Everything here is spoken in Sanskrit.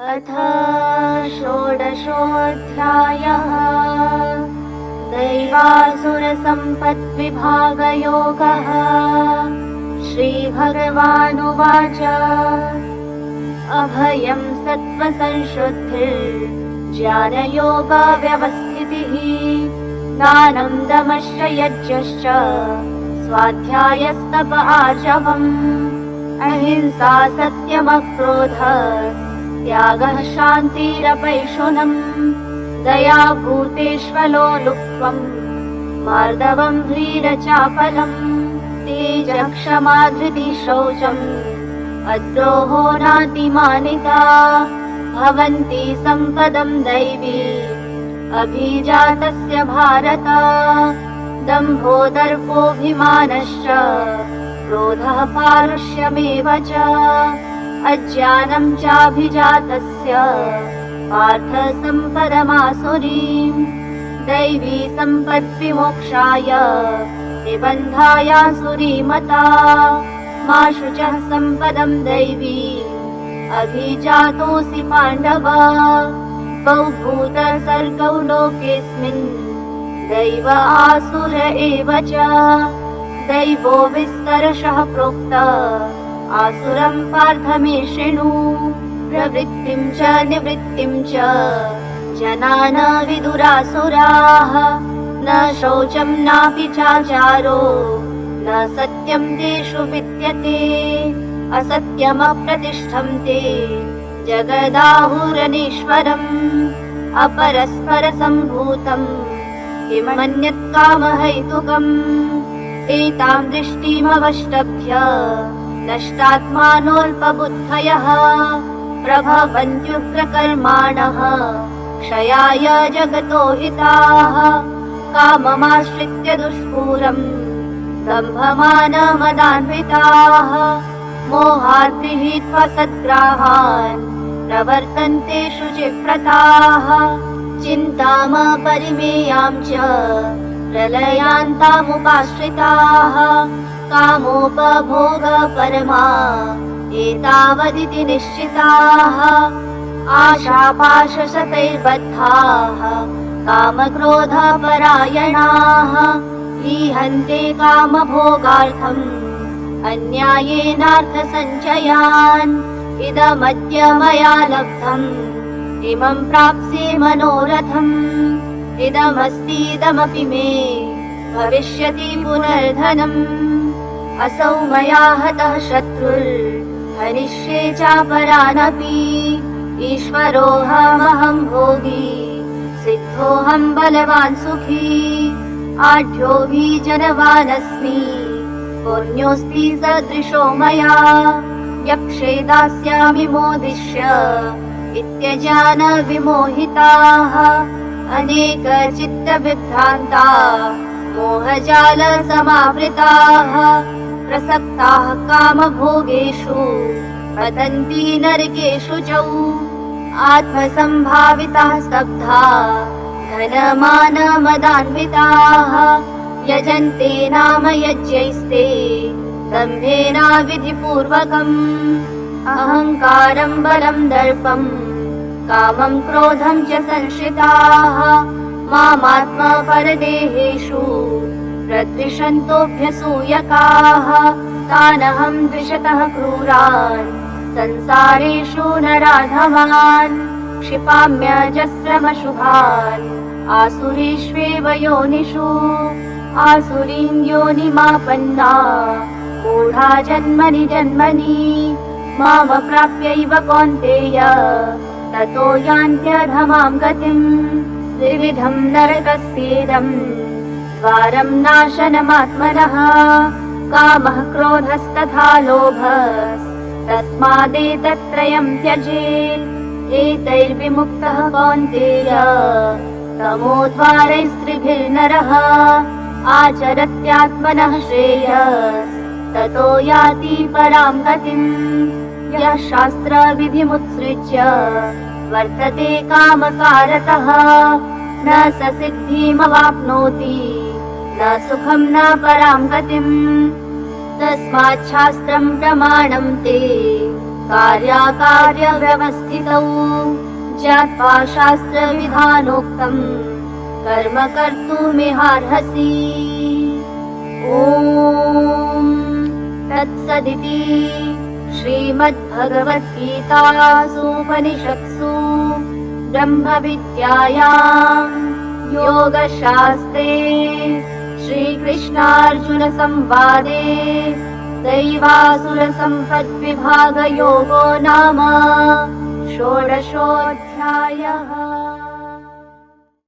अथ षोडशोऽध्यायः। दैवासुरसम्पद्विभागयोगः। श्रीभगवानुवाच अभयं सत्त्वसंशुद्धिर्ज्ञानयोगव्यवस्थितिः ज्ञानं दमश्च यज्ञश्च स्वाध्यायस्तप आचवम् अहिंसा सत्यमक्रोधः त्यागः शान्तिरपैशुनम् दया भूतेष्वलो लुप्त्वम् मार्दवम् ह्रीरचापलम् तेजः क्षमा धृतिः शौचम् अद्रोहो नातिमानिता भवन्ति सम्पदम् दैवी अभिजातस्य भारत दम्भो दर्पोऽभिमानश्च क्रोधः पारुष्यमेव च अज्ञानं चाभिजातस्य पार्थ सम्पदमासुरीम् दैवी सम्पद्विमोक्षाय निबन्धायासुरीमता मा शुचः सम्पदं दैवी अभिजातोऽसि पाण्डव द्वौ भूतसर्गौ लोकेऽस्मिन् दैव आसुर एव च दैवो विस्तरशः प्रोक्त आसुरं पार्थ मे शृणु प्रवृत्तिं च निवृत्तिं च जनान विदुरासुराः न शौचं नापि चाचारो न सत्यं तेषु विद्यते असत्यमप्रतिष्ठं ते जगदाहुरनीश्वरम् अपरस्परसम्भूतम् किमन्यत् कामहैतुकम् एतां दृष्टिमवष्टभ्य नष्टात्मानोऽल्पबुद्धयः प्रभवन्त्युग्रकर्माणः क्षयाय जगतो हिताः काममाश्रित्य दुष्पूरम् दम्भमानमदान्विताः मोहात् गृहीत्वा सद्ग्राहान् प्रवर्तन्ते शुचिव्रताः चिन्तामपरिमेयां च प्रलयान्तामुपाश्रिताः कामोपभोगपरमा एतावदिति निश्चिताः आशापाशशतैर्बद्धाः कामक्रोधपरायणाः ईहन्ते कामभोगार्थम् अन्यायेनार्थसञ्चयान् इदमद्य मया लब्धम् इमं प्राप्स्ये मनोरथम् इदमस्तीदमपि मे भविष्यति पुनर्धनम् असौ मया हतः शत्रुर्हनिष्ये चापरानपि ईश्वरोऽहमहं भोगी सिद्धोऽहं बलवान् सुखी आढ्योऽभि जनवानस्मि पुण्योऽस्ति सदृशो मया यक्षे दास्यामि मोदिष्य इत्यजान विमोहिताः अनेकचित्तविभ्रान्ता मोहजालसमावृताः प्रसक्ताः कामभोगेषु पतन्ति नरकेषु च आत्मसम्भाविताः स्तब्धा धनमानमदान्विताः यजन्ते नाम यज्ञैस्ते दम्भेना विधिपूर्वकम् अहङ्कारं बलं दर्पं कामं क्रोधं च संश्रिताः मामात्मपरदेहेषु प्रद्विषन्तोऽभ्यसूयकाः तानहं द्विषतः क्रूरान् संसारेषु नराधमान् क्षिपाम्यजस्रमशुभान् आसुरीष्वेव योनिषु आसुरीं योनिमापन्ना मूढा जन्मनि जन्मनि मामप्राप्यैव कौन्तेय ततो यान्त्यधमां गतिम् त्रिविधं नरकस्येदम् द्वारं नाशनमात्मनः कामः क्रोधस्तथा लोभस्तस्मादेतत्त्रयं त्यजेत् एतैर्विमुक्तः कौन्तेय तमोद्वारैस्त्रिभिर्नरः आचरत्यात्मनः श्रेयस्ततो याति परां गतिम् यः शास्त्रविधिमुत्सृज्य वर्तते कामकारतः न स सिद्धिमवाप्नोति न सुखं न परां गतिम् तस्मात् शास्त्रं प्रमाणं ते कार्याकार्यव्यवस्थितौ ज्ञात्वा शास्त्रविधानोक्तं कर्म कर्तुमिहार्हसि। ॐ तत्सदिति श्रीमद्भगवद्गीतासूपनिषत्सु ब्रह्मविद्यायां योगशास्त्रे श्रीकृष्णार्जुनसंवादे दैवासुरसम्पद्विभागयोगो नाम षोडशोऽध्यायः।